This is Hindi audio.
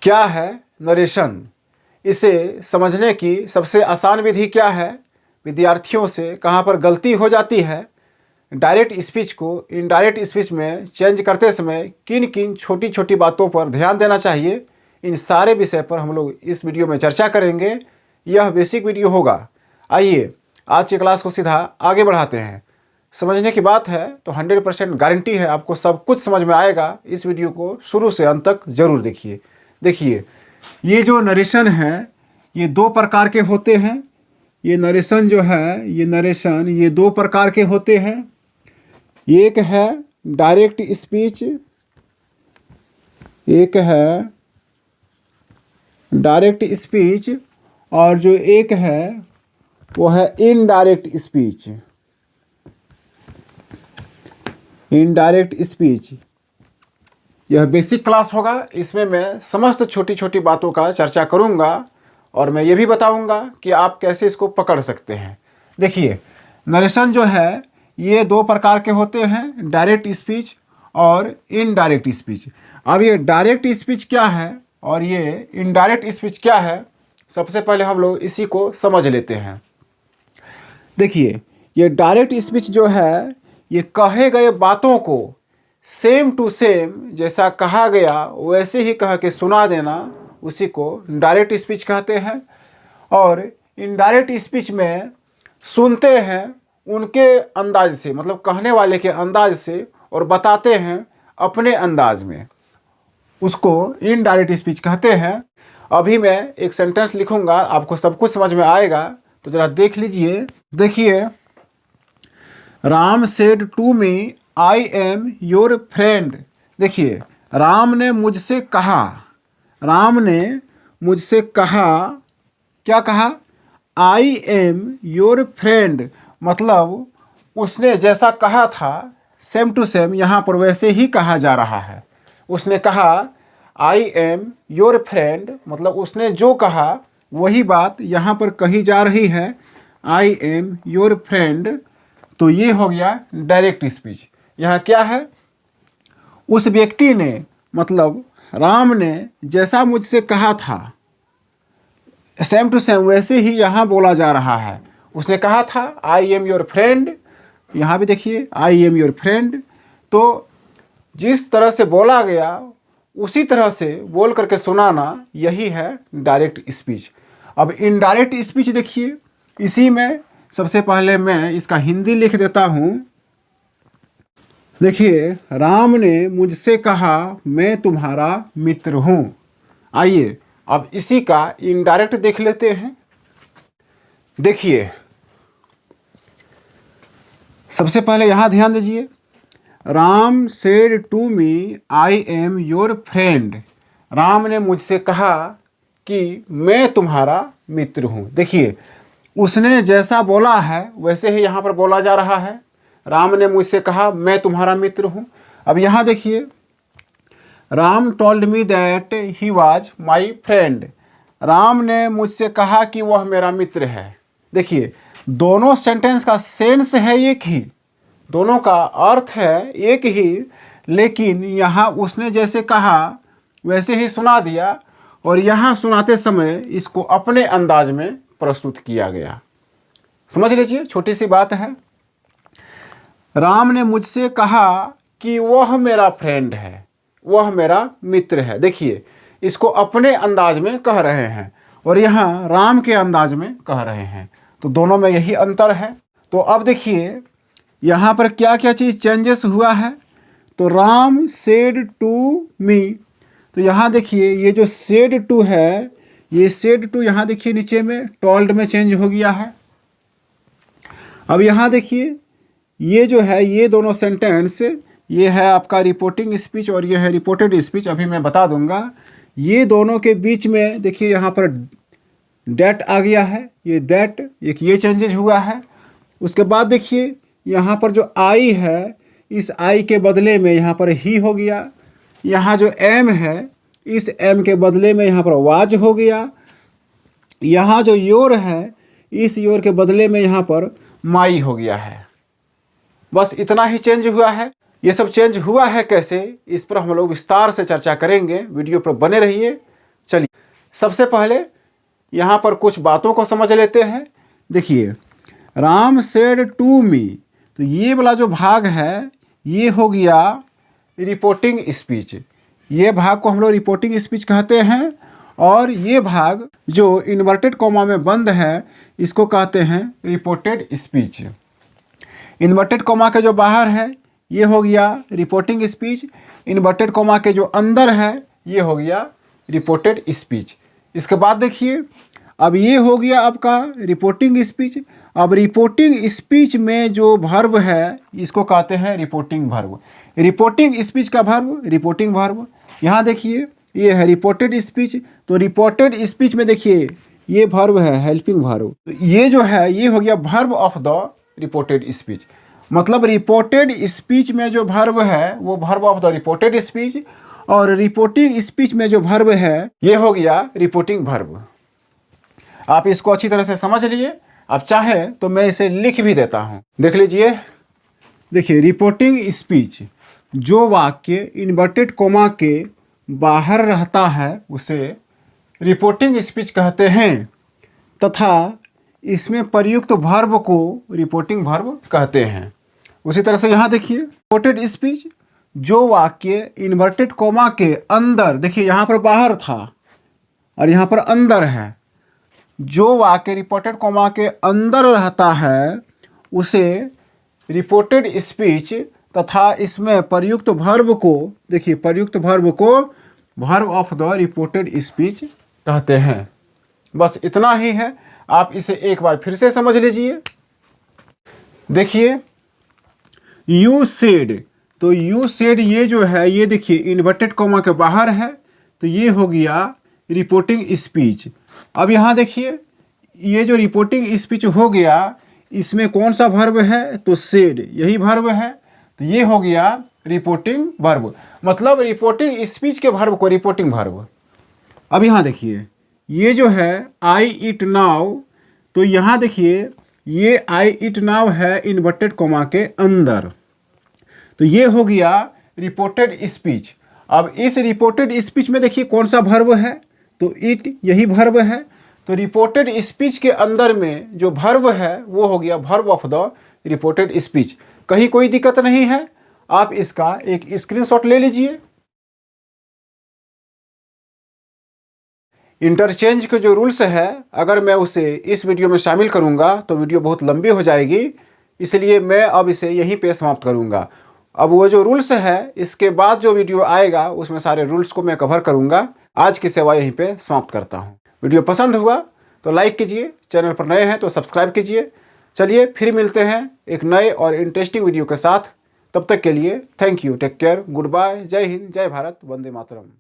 क्या है नरेशन? इसे समझने की सबसे आसान विधि क्या है? विद्यार्थियों से कहाँ पर गलती हो जाती है? डायरेक्ट स्पीच को इनडायरेक्ट स्पीच में चेंज करते समय किन किन छोटी छोटी बातों पर ध्यान देना चाहिए, इन सारे विषय पर हम लोग इस वीडियो में चर्चा करेंगे। यह बेसिक वीडियो होगा। आइए आज की क्लास को सीधा आगे बढ़ाते हैं। समझने की बात है तो 100% गारंटी है आपको सब कुछ समझ में आएगा। इस वीडियो को शुरू से अंत तक जरूर देखिए। देखिए, ये जो नरेशन है ये दो प्रकार के होते हैं। ये नरेशन जो है ये दो प्रकार के होते हैं। एक है डायरेक्ट स्पीच, एक है डायरेक्ट स्पीच, और जो एक है वो है इनडायरेक्ट स्पीच। इनडायरेक्ट स्पीच यह बेसिक क्लास होगा। इसमें मैं समस्त छोटी छोटी बातों का चर्चा करूंगा और मैं ये भी बताऊंगा कि आप कैसे इसको पकड़ सकते हैं। देखिए, नरेशन जो है ये दो प्रकार के होते हैं, डायरेक्ट स्पीच और इनडायरेक्ट स्पीच। अब ये डायरेक्ट स्पीच क्या है और ये इनडायरेक्ट स्पीच क्या है, सबसे पहले हम लोग इसी को समझ लेते हैं। देखिए, ये डायरेक्ट स्पीच जो है ये कहे गए बातों को सेम टू सेम जैसा कहा गया वैसे ही कह के सुना देना, उसी को डायरेक्ट स्पीच कहते हैं। और इनडायरेक्ट स्पीच में सुनते हैं उनके अंदाज से, मतलब कहने वाले के अंदाज से, और बताते हैं अपने अंदाज में, उसको इनडायरेक्ट स्पीच कहते हैं। अभी मैं एक सेंटेंस लिखूंगा, आपको सब कुछ समझ में आएगा, तो ज़रा देख लीजिए। देखिए, Ram said to me I am your friend. देखिए, राम ने मुझसे कहा, राम ने मुझसे कहा, क्या कहा? आई एम योर फ्रेंड, मतलब उसने जैसा कहा था सेम टू सेम यहाँ पर वैसे ही कहा जा रहा है। उसने कहा आई एम योर फ्रेंड, मतलब उसने जो कहा वही बात यहाँ पर कही जा रही है, आई एम योर फ्रेंड। तो ये हो गया डायरेक्ट स्पीच। यहाँ क्या है? उस व्यक्ति ने, मतलब राम ने जैसा मुझसे कहा था सेम टू सेम वैसे ही यहाँ बोला जा रहा है। उसने कहा था आई एम योर फ्रेंड, यहाँ भी देखिए आई एम योर फ्रेंड। तो जिस तरह से बोला गया उसी तरह से बोल करके सुनाना, यही है डायरेक्ट स्पीच। अब इनडायरेक्ट स्पीच देखिए, इसी में सबसे पहले मैं इसका हिंदी लिख देता हूँ। देखिए, राम ने मुझसे कहा मैं तुम्हारा मित्र हूँ। आइए अब इसी का इनडायरेक्ट देख लेते हैं। देखिए, सबसे पहले यहाँ ध्यान दीजिए, Ram said to me I am your friend. Ram ने मुझसे कहा कि मैं तुम्हारा मित्र हूँ। देखिए, उसने जैसा बोला है वैसे ही यहाँ पर बोला जा रहा है। राम ने मुझसे कहा मैं तुम्हारा मित्र हूँ। अब यहाँ देखिए, Ram told me that he was my friend. Ram ने मुझसे कहा कि वह मेरा मित्र है। देखिए, दोनों सेंटेंस का सेंस है एक ही, दोनों का अर्थ है एक ही, लेकिन यहाँ उसने जैसे कहा वैसे ही सुना दिया, और यहाँ सुनाते समय इसको अपने अंदाज में प्रस्तुत किया गया। समझ लीजिए, छोटी सी बात है। राम ने मुझसे कहा कि वह मेरा फ्रेंड है, वह मेरा मित्र है। देखिए, इसको अपने अंदाज में कह रहे हैं और यहाँ राम के अंदाज में कह रहे हैं, तो दोनों में यही अंतर है। तो अब देखिए यहाँ पर क्या क्या चीज़ चेंजेस हुआ है। तो राम सेड टू मी, तो यहाँ देखिए ये जो सेड टू है, ये सेड टू यहाँ देखिए नीचे में टोल्ड में चेंज हो गया है। अब यहाँ देखिए ये जो है, ये दोनों सेंटेंस, ये है आपका रिपोर्टिंग स्पीच और ये है रिपोर्टेड स्पीच। अभी मैं बता दूंगा। ये दोनों के बीच में देखिए यहाँ पर डेट आ गया है, ये डेट, एक ये चेंजेज हुआ है। उसके बाद देखिए यहाँ पर जो आई है, इस आई के बदले में यहाँ पर ही हो गया। यहाँ जो एम है, इस एम के बदले में यहाँ पर वाज हो गया। यहाँ जो योर है, इस योर के बदले में यहाँ पर माई हो गया है। बस इतना ही चेंज हुआ है। ये सब चेंज हुआ है कैसे, इस पर हम लोग विस्तार से चर्चा करेंगे। वीडियो पर बने रहिए। चलिए सबसे पहले यहाँ पर कुछ बातों को समझ लेते हैं। देखिए, राम सेड टू मी, तो ये वाला जो भाग है ये हो गया रिपोर्टिंग स्पीच। ये भाग को हम लोग रिपोर्टिंग स्पीच कहते हैं। और ये भाग जो इन्वर्टेड कॉमा में बंद है इसको कहते हैं रिपोर्टेड स्पीच। इन्वर्टेड कॉमा के जो बाहर है ये हो गया रिपोर्टिंग स्पीच। इन्वर्टेड कॉमा के जो अंदर है ये हो गया रिपोर्टेड स्पीच। इसके बाद देखिए, अब ये हो गया आपका रिपोर्टिंग स्पीच। अब रिपोर्टिंग स्पीच में जो वर्ब है इसको कहते हैं रिपोर्टिंग वर्ब। रिपोर्टिंग स्पीच का वर्ब रिपोर्टिंग वर्ब। यहाँ देखिए ये है रिपोर्टेड स्पीच, तो रिपोर्टेड स्पीच में देखिए ये वर्ब है हेल्पिंग वर्ब। तो ये जो है ये हो गया verb of the reported speech. मतलब रिपोर्टेड स्पीच में जो वर्ब है वो verb of the reported speech, और रिपोर्टिंग स्पीच में जो वर्ब है ये हो गया रिपोर्टिंग वर्ब। आप इसको अच्छी तरह से समझ लिए। आप चाहे तो मैं इसे लिख भी देता हूँ, देख लीजिए। देखिए, रिपोर्टिंग स्पीच जो वाक्य इन्वर्टेड कॉमा के बाहर रहता है उसे रिपोर्टिंग स्पीच कहते हैं, तथा इसमें प्रयुक्त वर्ब को रिपोर्टिंग वर्ब कहते हैं। उसी तरह से यहाँ देखिए, रिपोर्टेड स्पीच जो वाक्य इन्वर्टेड कॉमा के अंदर, देखिए यहाँ पर बाहर था और यहाँ पर अंदर है, जो वाक्य रिपोर्टेड कॉमा के अंदर रहता है उसे रिपोर्टेड स्पीच तथा इसमें प्रयुक्त वर्ब को, देखिए प्रयुक्त वर्ब को verb of the reported speech कहते हैं। बस इतना ही है, आप इसे एक बार फिर से समझ लीजिए। देखिए, यू सेड, तो यू सेड ये जो है ये देखिए इन्वर्टेड कॉमा के बाहर है, तो ये हो गया रिपोर्टिंग स्पीच। अब यहाँ देखिए ये जो रिपोर्टिंग स्पीच हो गया इसमें कौन सा वर्ब है, तो सेड, यही वर्ब है, तो ये हो गया रिपोर्टिंग वर्ब। मतलब रिपोर्टिंग स्पीच के वर्ब को रिपोर्टिंग वर्ब। अब यहाँ देखिए ये जो है आई इट नाउ, तो यहाँ देखिए ये आई इट नाउ है इन्वर्टेड कॉमा के अंदर, तो ये हो गया रिपोर्टेड स्पीच। अब इस रिपोर्टेड स्पीच में देखिए कौन सा वर्ब है, तो इट, यही वर्ब है। तो रिपोर्टेड स्पीच के अंदर में जो वर्ब है वो हो गया verb of the reported speech. कहीं कोई दिक्कत नहीं है, आप इसका एक स्क्रीनशॉट ले लीजिए। इंटरचेंज के जो रूल्स है अगर मैं उसे इस वीडियो में शामिल करूंगा तो वीडियो बहुत लंबी हो जाएगी, इसलिए मैं अब इसे यहीं पे समाप्त करूंगा। अब वो जो रूल्स है इसके बाद जो वीडियो आएगा उसमें सारे रूल्स को मैं कवर करूंगा। आज की सेवा यहीं पे समाप्त करता हूं। वीडियो पसंद हुआ तो लाइक कीजिए, चैनल पर नए हैं तो सब्सक्राइब कीजिए। चलिए फिर मिलते हैं एक नए और इंटरेस्टिंग वीडियो के साथ। तब तक के लिए thank you, take care, good bye, जय हिंद, जय भारत, वंदे मातरम।